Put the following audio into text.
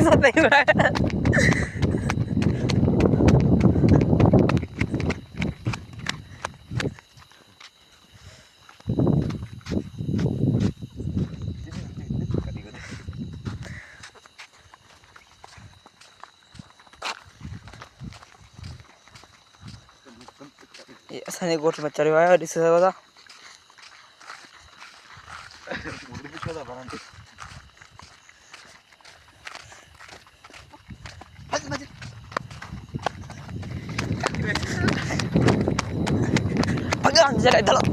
दिसत नाही बघ. Sana goat mencari waya di sana bata. Pegang jalan dalam.